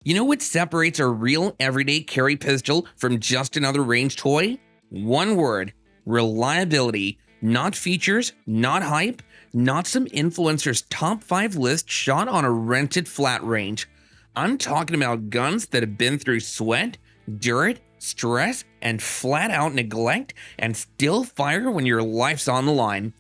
You know what separates a real everyday carry pistol from just another range toy? One word: reliability. Not features, not hype, not some influencer's top 5 list shot on a rented flat range. I'm talking about guns that have been through sweat, dirt, stress, and flat out neglect and still fire when your life's on the line.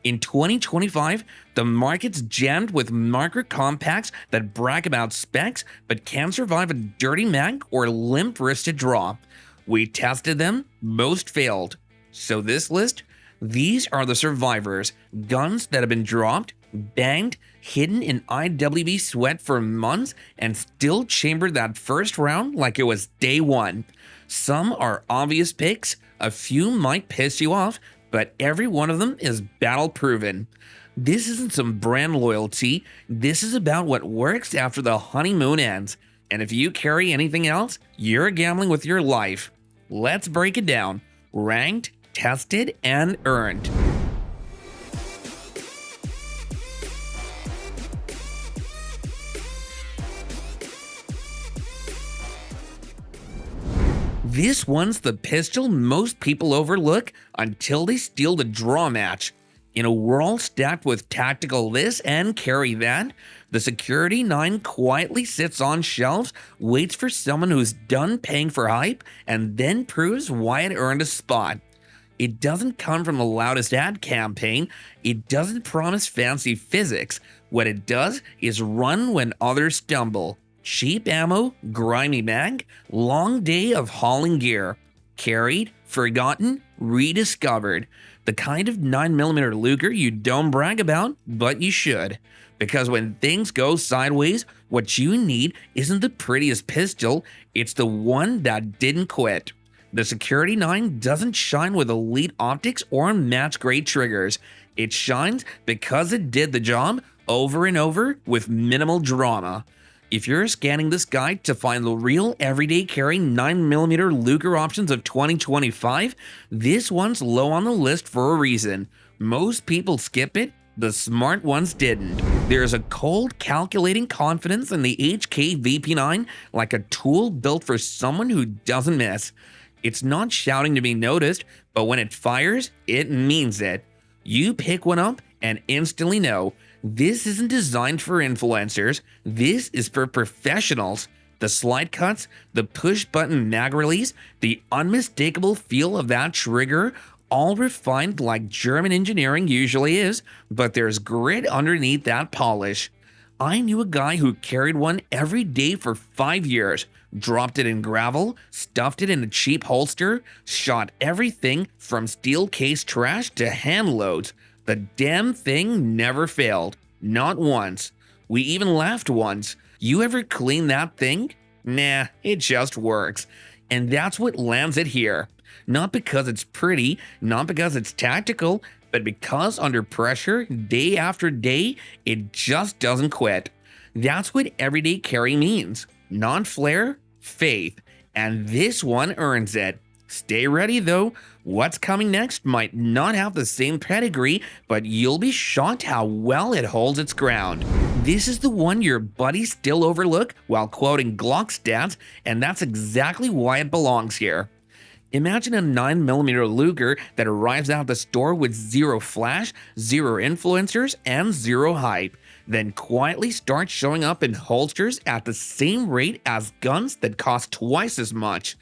In 2025, the market's jammed with marker compacts that brag about specs but can't survive a dirty mag or limp-wristed draw. We tested them, most failed. So this list? These are the survivors, guns that have been dropped, banged, hidden in IWB sweat for months, and still chambered that first round like it was day one. Some are obvious picks, a few might piss you off, but every one of them is battle proven. This isn't some brand loyalty, this is about what works after the honeymoon ends. And if you carry anything else, you're gambling with your life. Let's break it down. Ranked, tested, and earned. This one's the pistol most people overlook until they steal the draw match. In a world stacked with tactical this and carry that, the Security 9 quietly sits on shelves, waits for someone who's done paying for hype, and then proves why it earned a spot. It doesn't come from the loudest ad campaign, it doesn't promise fancy physics. What it does is run when others stumble. Cheap ammo, grimy mag, long day of hauling gear. Carried, forgotten, rediscovered. The kind of 9mm Luger you don't brag about, but you should. Because when things go sideways, what you need isn't the prettiest pistol, it's the one that didn't quit. The Security 9 doesn't shine with elite optics or match-grade triggers. It shines because it did the job over and over with minimal drama. If you're scanning this guide to find the real everyday carry 9mm Luger options of 2025, this one's low on the list for a reason. Most people skip it, the smart ones didn't. There's a cold, calculating confidence in the HK VP9 like a tool built for someone who doesn't miss. It's not shouting to be noticed, but when it fires, it means it. You pick one up and instantly know, this isn't designed for influencers, this is for professionals. The slide cuts, the push button mag release, the unmistakable feel of that trigger, all refined like German engineering usually is, but there's grit underneath that polish. I knew a guy who carried one every day for 5 years, dropped it in gravel, stuffed it in a cheap holster, shot everything from steel case trash to hand loads. The damn thing never failed. Not once. We even laughed once. You ever clean that thing? Nah, it just works. And that's what lands it here. Not because it's pretty, not because it's tactical, but because under pressure, day after day, it just doesn't quit. That's what everyday carry means. Non-flare, faith. And this one earns it. Stay ready though, what's coming next might not have the same pedigree, but you'll be shocked how well it holds its ground. This is the one your buddies still overlook while quoting Glock stats, and that's exactly why it belongs here. Imagine a 9mm Luger that arrives out the store with 0 flash, 0 influencers, and 0 hype, then quietly starts showing up in holsters at the same rate as guns that cost twice as much.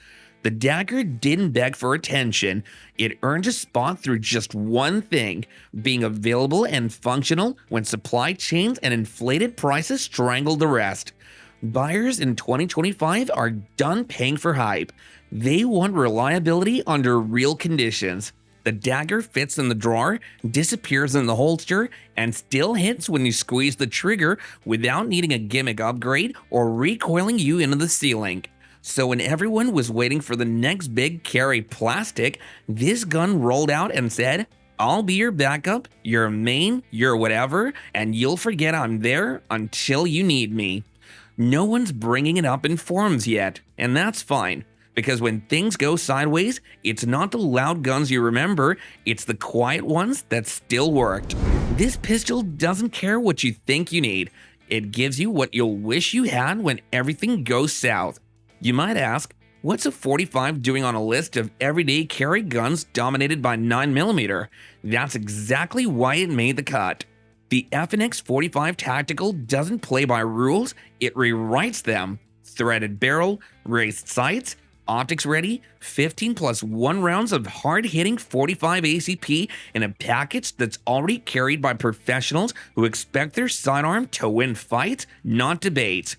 The Dagger didn't beg for attention, it earned a spot through just one thing, being available and functional when supply chains and inflated prices strangled the rest. Buyers in 2025 are done paying for hype. They want reliability under real conditions. The Dagger fits in the drawer, disappears in the holster, and still hits when you squeeze the trigger without needing a gimmick upgrade or recoiling you into the ceiling. So when everyone was waiting for the next big carry plastic, this gun rolled out and said, I'll be your backup, your main, your whatever, and you'll forget I'm there until you need me. No one's bringing it up in forums yet, and that's fine. Because when things go sideways, it's not the loud guns you remember, it's the quiet ones that still worked. This pistol doesn't care what you think you need. It gives you what you'll wish you had when everything goes south. You might ask, what's a 45 doing on a list of everyday carry guns dominated by 9mm? That's exactly why it made the cut. The FNX 45 Tactical doesn't play by rules, it rewrites them. Threaded barrel, raised sights, optics ready, 15+1 rounds of hard-hitting 45 ACP in a package that's already carried by professionals who expect their sidearm to win fights, not debates.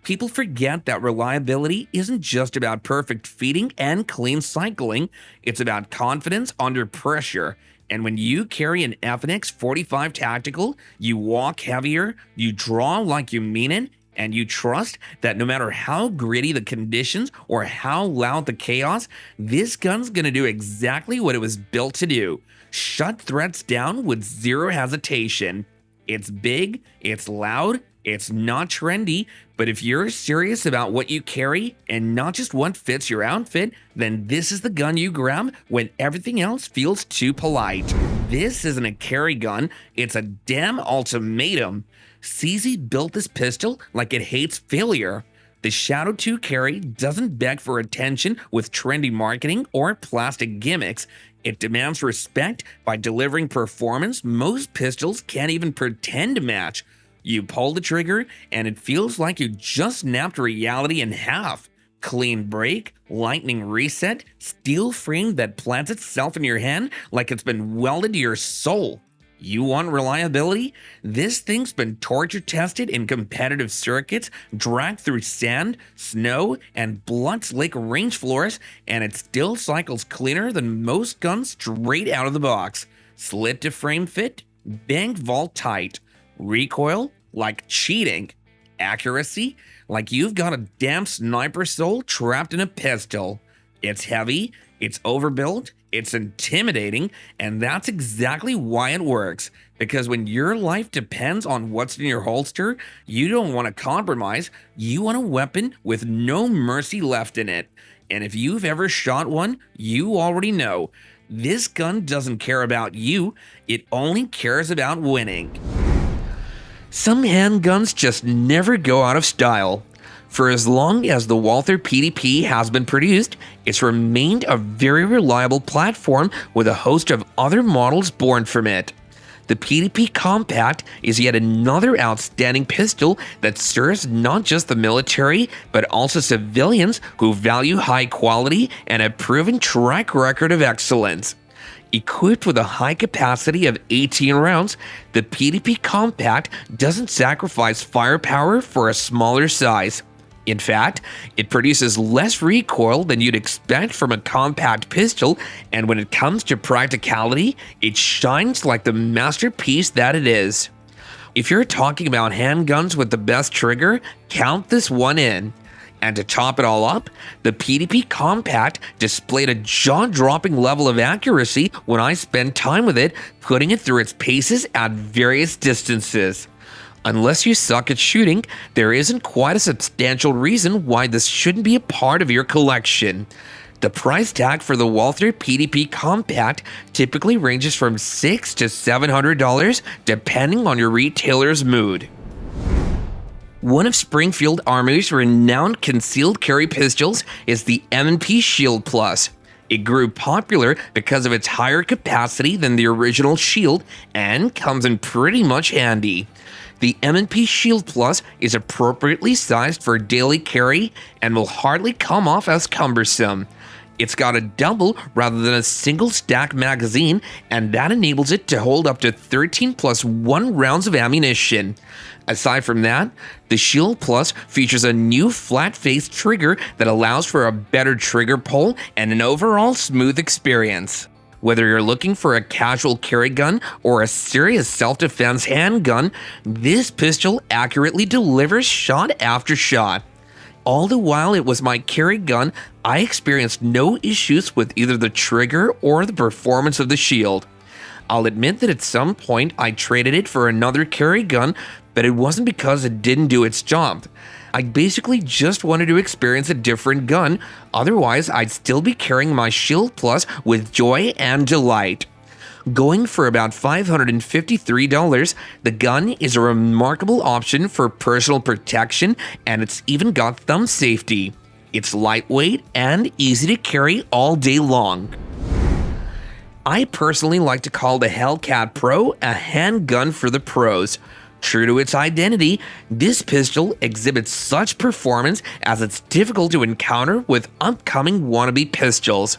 People forget that reliability isn't just about perfect feeding and clean cycling, it's about confidence under pressure. And when you carry an FNX 45 Tactical, you walk heavier, you draw like you mean it, and you trust that no matter how gritty the conditions or how loud the chaos, this gun's gonna do exactly what it was built to do: shut threats down with zero hesitation. It's big, it's loud, it's not trendy, but if you're serious about what you carry and not just what fits your outfit, then this is the gun you grab when everything else feels too polite. This isn't a carry gun, it's a damn ultimatum. CZ built this pistol like it hates failure. The Shadow 2 carry doesn't beg for attention with trendy marketing or plastic gimmicks. It demands respect by delivering performance most pistols can't even pretend to match. You pull the trigger, and it feels like you just snapped reality in half. Clean break, lightning reset, steel frame that plants itself in your hand like it's been welded to your soul. You want reliability? This thing's been torture tested in competitive circuits, dragged through sand, snow, and blood-slick range floors, and it still cycles cleaner than most guns straight out of the box. Slit to frame fit, banked vault tight. Recoil? Like cheating. Accuracy? Like you've got a damn sniper soul trapped in a pistol. It's heavy, it's overbuilt, it's intimidating, and that's exactly why it works. Because when your life depends on what's in your holster, you don't want to compromise, you want a weapon with no mercy left in it. And if you've ever shot one, you already know. This gun doesn't care about you, it only cares about winning. Some handguns just never go out of style. For as long as the Walther PDP has been produced, it's remained a very reliable platform with a host of other models born from it. The PDP Compact is yet another outstanding pistol that serves not just the military, but also civilians who value high quality and a proven track record of excellence. Equipped with a high capacity of 18 rounds, the PDP Compact doesn't sacrifice firepower for a smaller size. In fact, it produces less recoil than you'd expect from a compact pistol, and when it comes to practicality, it shines like the masterpiece that it is. If you're talking about handguns with the best trigger, count this one in. And to top it all up, the PDP Compact displayed a jaw-dropping level of accuracy when I spent time with it, putting it through its paces at various distances. Unless you suck at shooting, there isn't quite a substantial reason why this shouldn't be a part of your collection. The price tag for the Walther PDP Compact typically ranges from $600 to $700, depending on your retailer's mood. One of Springfield Armory's renowned concealed carry pistols is the M&P Shield Plus. It grew popular because of its higher capacity than the original Shield and comes in pretty much handy. The M&P Shield Plus is appropriately sized for daily carry and will hardly come off as cumbersome. It's got a double rather than a single stack magazine, and that enables it to hold up to 13+1 rounds of ammunition. Aside from that, the Shield Plus features a new flat-faced trigger that allows for a better trigger pull and an overall smooth experience. Whether you're looking for a casual carry gun or a serious self-defense handgun, this pistol accurately delivers shot after shot. All the while it was my carry gun, I experienced no issues with either the trigger or the performance of the Shield. I'll admit that at some point I traded it for another carry gun, but it wasn't because it didn't do its job. I basically just wanted to experience a different gun, otherwise I'd still be carrying my Shield Plus with joy and delight. Going for about $553, the gun is a remarkable option for personal protection, and it's even got thumb safety. It's lightweight and easy to carry all day long. I personally like to call the Hellcat Pro a handgun for the pros. True to its identity, this pistol exhibits such performance as it's difficult to encounter with upcoming wannabe pistols.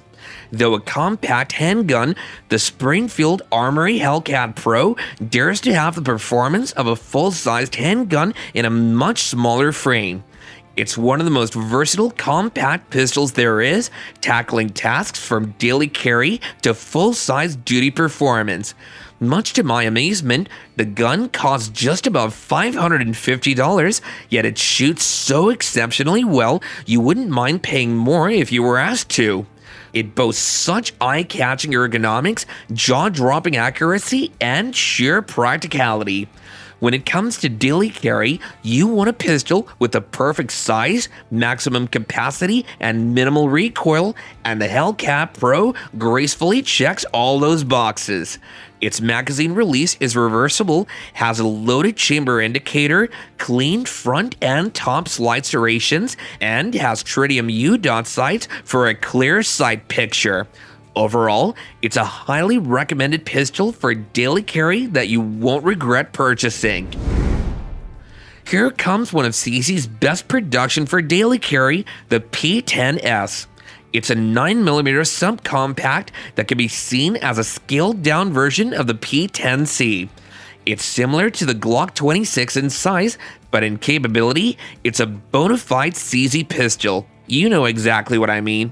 Though a compact handgun, the Springfield Armory Hellcat Pro dares to have the performance of a full-sized handgun in a much smaller frame. It's one of the most versatile compact pistols there is, tackling tasks from daily carry to full-size duty performance. Much to my amazement, the gun costs just above $550, yet it shoots so exceptionally well you wouldn't mind paying more if you were asked to. It boasts such eye-catching ergonomics, jaw-dropping accuracy, and sheer practicality. When it comes to daily carry, you want a pistol with the perfect size, maximum capacity, and minimal recoil, and the Hellcat Pro gracefully checks all those boxes. Its magazine release is reversible, has a loaded chamber indicator, clean front and top slide serrations, and has tritium U dot sights for a clear sight picture. Overall, it's a highly recommended pistol for daily carry that you won't regret purchasing. Here comes one of CZ's best production for daily carry, the P10S. It's a 9mm subcompact that can be seen as a scaled-down version of the P10C. It's similar to the Glock 26 in size, but in capability, it's a bona fide CZ pistol. You know exactly what I mean.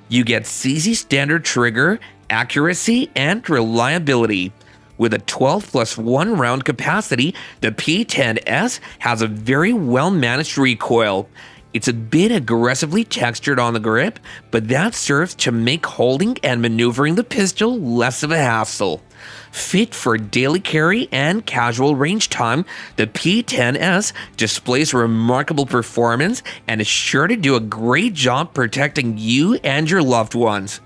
You get CZ standard trigger, accuracy, and reliability. With a 12 plus 1 round capacity, the P10S has a very well managed recoil. It's a bit aggressively textured on the grip, but that serves to make holding and maneuvering the pistol less of a hassle. Fit for daily carry and casual range time, the P10S displays remarkable performance and is sure to do a great job protecting you and your loved ones.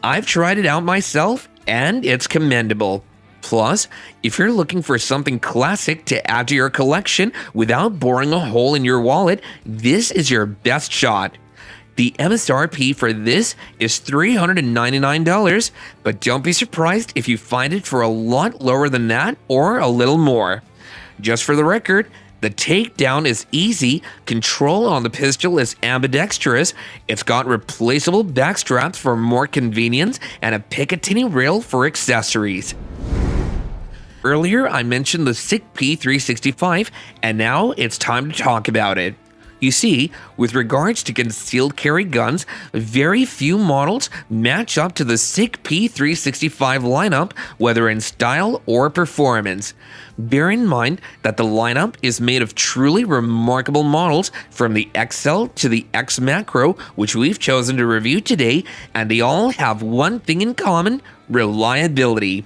I've tried it out myself, and it's commendable. Plus, if you're looking for something classic to add to your collection without boring a hole in your wallet, this is your best shot. The MSRP for this is $399, but don't be surprised if you find it for a lot lower than that or a little more. Just for the record, the takedown is easy, control on the pistol is ambidextrous, it's got replaceable back straps for more convenience, and a Picatinny rail for accessories. Earlier, I mentioned the SICK P365, and now it's time to talk about it. You see, with regards to concealed carry guns, very few models match up to the SICK P365 lineup, whether in style or performance. Bear in mind that the lineup is made of truly remarkable models from the XL to the X Macro, which we've chosen to review today, and they all have one thing in common: reliability.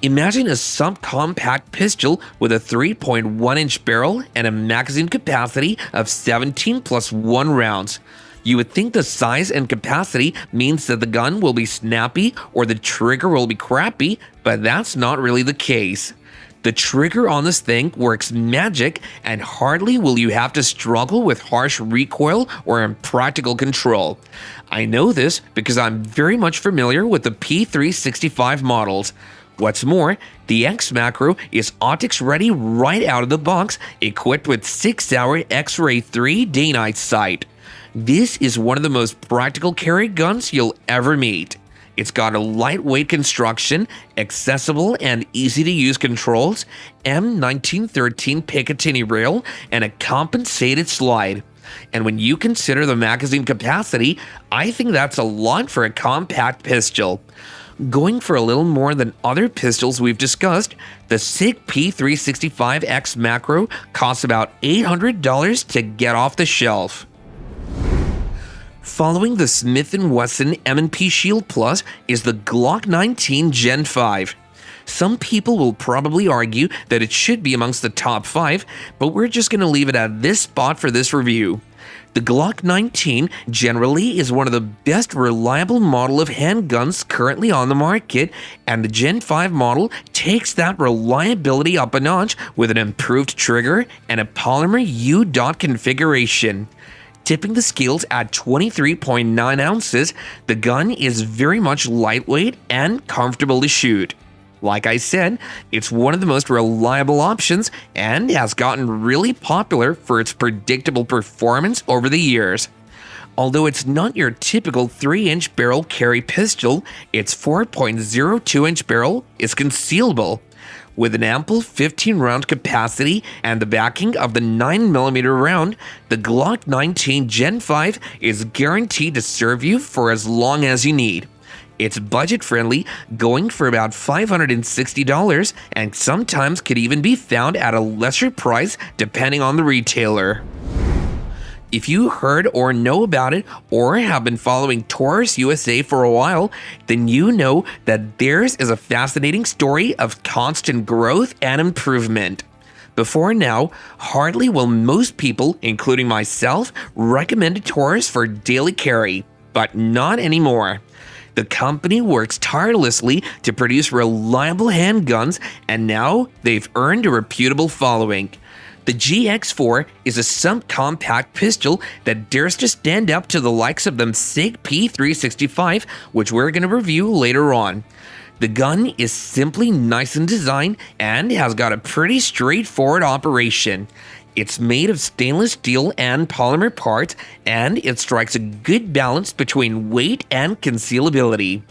Imagine a subcompact pistol with a 3.1-inch barrel and a magazine capacity of 17 plus 1 rounds. You would think the size and capacity means that the gun will be snappy or the trigger will be crappy, but that's not really the case. The trigger on this thing works magic, and hardly will you have to struggle with harsh recoil or impractical control. I know this because I'm very much familiar with the P365 models. What's more, the X Macro is optics ready right out of the box, equipped with 6-hour X-ray 3 day-night sight. This is one of the most practical carry guns you'll ever meet. It's got a lightweight construction, accessible and easy to use controls, M1913 Picatinny rail, and a compensated slide. And when you consider the magazine capacity, I think that's a lot for a compact pistol. Going for a little more than other pistols we've discussed, the SICK P365 X Macro costs about $800 to get off the shelf. Following the Smith & Wesson M&P Shield Plus is the Glock 19 Gen 5. Some people will probably argue that it should be amongst the top 5, but we're just going to leave it at this spot for this review. The Glock 19 generally is one of the best reliable model of handguns currently on the market, and the Gen 5 model takes that reliability up a notch with an improved trigger and a polymer U-dot configuration. Tipping the scales at 23.9 ounces, the gun is very much lightweight and comfortable to shoot. Like I said, it's one of the most reliable options and has gotten really popular for its predictable performance over the years. Although it's not your typical 3-inch barrel carry pistol, its 4.02-inch barrel is concealable. With an ample 15-round capacity and the backing of the 9mm round, the Glock 19 Gen 5 is guaranteed to serve you for as long as you need. It's budget-friendly, going for about $560, and sometimes could even be found at a lesser price depending on the retailer. If you heard or know about it or have been following Taurus USA for a while, then you know that theirs is a fascinating story of constant growth and improvement. Before now, hardly will most people, including myself, recommend a Taurus for daily carry, but not anymore. The company works tirelessly to produce reliable handguns, and now they've earned a reputable following. The GX4 is a subcompact pistol that dares to stand up to the likes of the SIG P365, which we're going to review later on. The gun is simply nice in design and has got a pretty straightforward operation. It's made of stainless steel and polymer parts, and it strikes a good balance between weight and concealability.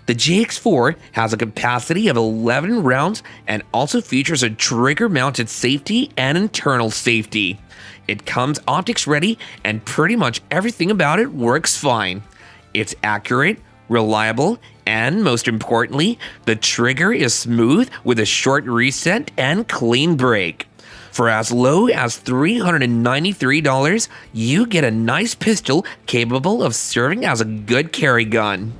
The GX4 has a capacity of 11 rounds and also features a trigger-mounted safety and internal safety. It comes optics ready, and pretty much everything about it works fine. It's accurate, reliable, and most importantly, the trigger is smooth with a short reset and clean break. For as low as $393, you get a nice pistol capable of serving as a good carry gun.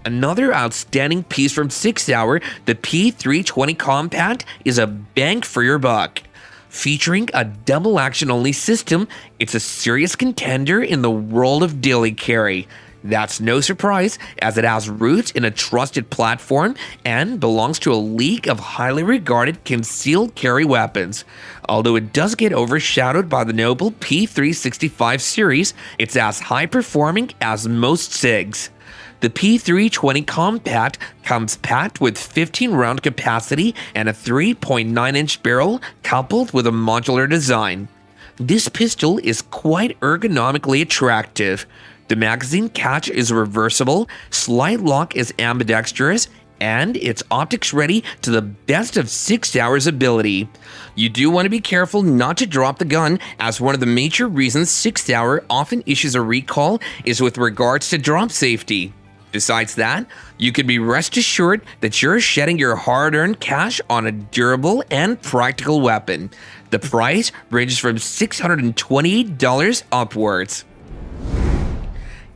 Another outstanding piece from Sauer, the P320 Compact, is a bang for your buck. Featuring a double action only system, it's a serious contender in the world of daily carry. That's no surprise, as it has roots in a trusted platform and belongs to a league of highly regarded concealed carry weapons. Although it does get overshadowed by the noble P365 series, it's as high performing as most SIGs. The P320 Compact comes packed with 15-round capacity and a 3.9-inch barrel coupled with a modular design. This pistol is quite ergonomically attractive. The magazine catch is reversible, slide lock is ambidextrous, and it's optics ready to the best of 6 hours ability. You do want to be careful not to drop the gun, as one of the major reasons Sauer often issues a recall is with regards to drop safety. Besides that, you can be rest assured that you're shedding your hard-earned cash on a durable and practical weapon. The price ranges from $628 upwards.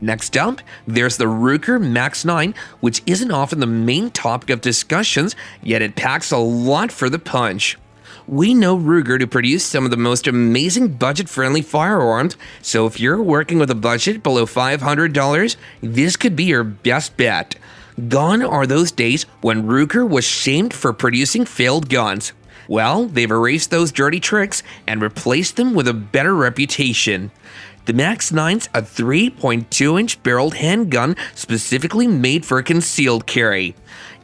Next up, there's the Ruger Max 9, which isn't often the main topic of discussions, yet it packs a lot for the punch. We know Ruger to produce some of the most amazing budget-friendly firearms, so if you're working with a budget below $500, this could be your best bet. Gone are those days when Ruger was shamed for producing failed guns. Well, they've erased those dirty tricks and replaced them with a better reputation. The Max 9's a 3.2-inch barreled handgun specifically made for concealed carry.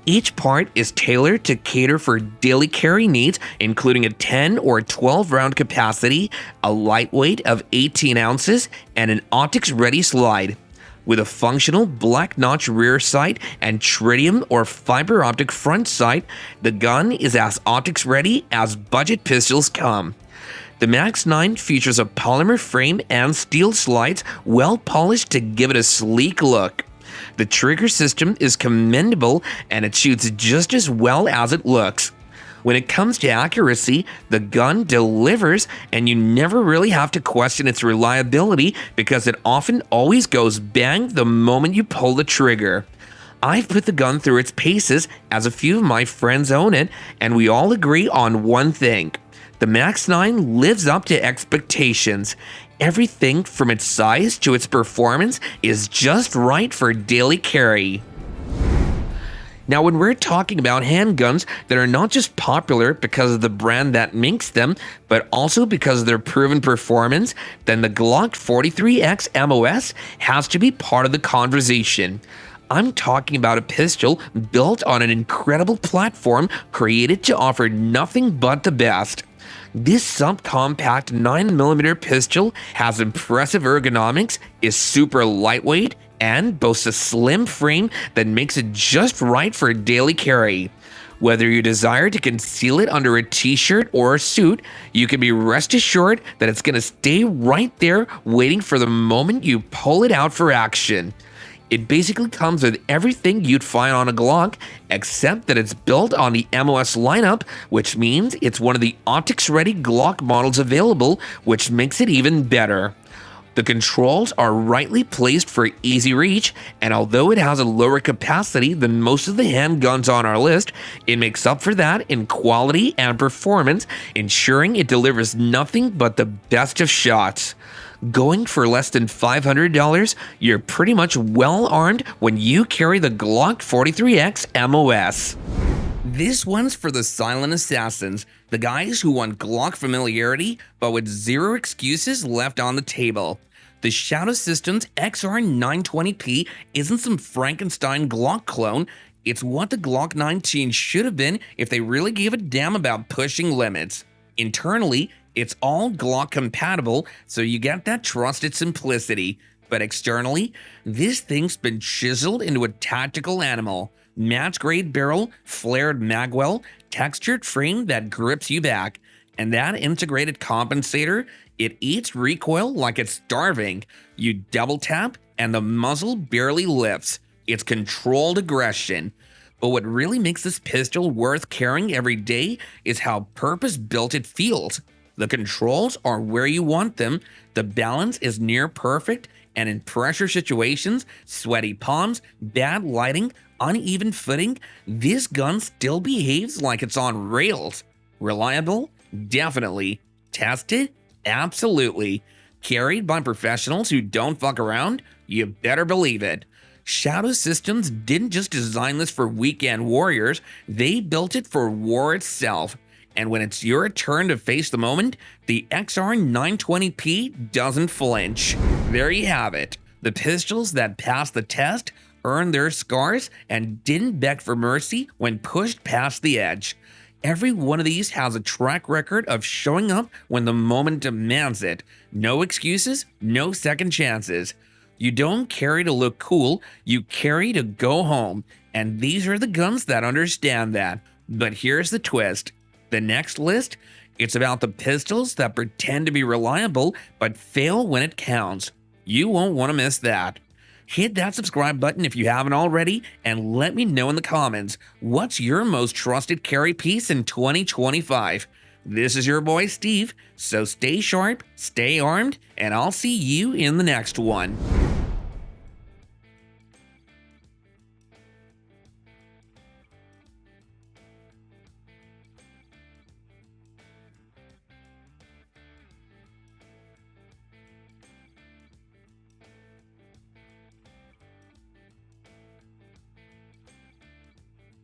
Each part is tailored to cater for daily carry needs, including a 10 or 12 round capacity, a lightweight of 18 ounces, and an optics-ready slide. With a functional black notch rear sight and tritium or fiber optic front sight, the gun is as optics-ready as budget pistols come. The Max 9 features a polymer frame and steel slides well polished to give it a sleek look. The trigger system is commendable, and it shoots just as well as it looks. When it comes to accuracy, the gun delivers, and you never really have to question its reliability because it often always goes bang the moment you pull the trigger. I've put the gun through its paces as a few of my friends own it, and we all agree on one thing. The Max 9 lives up to expectations. Everything from its size to its performance is just right for daily carry. Now, when we're talking about handguns that are not just popular because of the brand that makes them, but also because of their proven performance, then the Glock 43X MOS has to be part of the conversation. I'm talking about a pistol built on an incredible platform created to offer nothing but the best. This subcompact 9mm pistol has impressive ergonomics, is super lightweight, and boasts a slim frame that makes it just right for daily carry. Whether you desire to conceal it under a t-shirt or a suit, you can be rest assured that it's going to stay right there waiting for the moment you pull it out for action. It basically comes with everything you'd find on a Glock, except that it's built on the MOS lineup, which means it's one of the optics-ready Glock models available, which makes it even better. The controls are rightly placed for easy reach, and although it has a lower capacity than most of the handguns on our list, it makes up for that in quality and performance, ensuring it delivers nothing but the best of shots. Going for less than $500, you're pretty much well armed when you carry the Glock 43X MOS. This one's for the silent assassins, the guys who want Glock familiarity but with zero excuses left on the table. The Shadow Systems XR920P isn't some Frankenstein Glock clone. It's what the Glock 19 should have been if they really gave a damn about pushing limits. Internally, it's all Glock compatible, so you get that trusted simplicity. But externally, this thing's been chiseled into a tactical animal. Match-grade barrel, flared magwell, textured frame that grips you back. And that integrated compensator, it eats recoil like it's starving. You double tap, and the muzzle barely lifts. It's controlled aggression. But what really makes this pistol worth carrying every day is how purpose-built it feels. The controls are where you want them, the balance is near perfect, and in pressure situations, sweaty palms, bad lighting, uneven footing, this gun still behaves like it's on rails. Reliable? Definitely. Tested? Absolutely. Carried by professionals who don't fuck around? You better believe it. Shadow Systems didn't just design this for weekend warriors, they built it for war itself. And when it's your turn to face the moment, the XR920P doesn't flinch. There you have it. The pistols that passed the test, earned their scars, and didn't beg for mercy when pushed past the edge. Every one of these has a track record of showing up when the moment demands it. No excuses, no second chances. You don't carry to look cool, you carry to go home. And these are the guns that understand that. But here's the twist. The next list, it's about the pistols that pretend to be reliable but fail when it counts. You won't want to miss that. Hit that subscribe button if you haven't already, and let me know in the comments, what's your most trusted carry piece in 2025? This is your boy Steve, so stay sharp, stay armed, and I'll see you in the next one.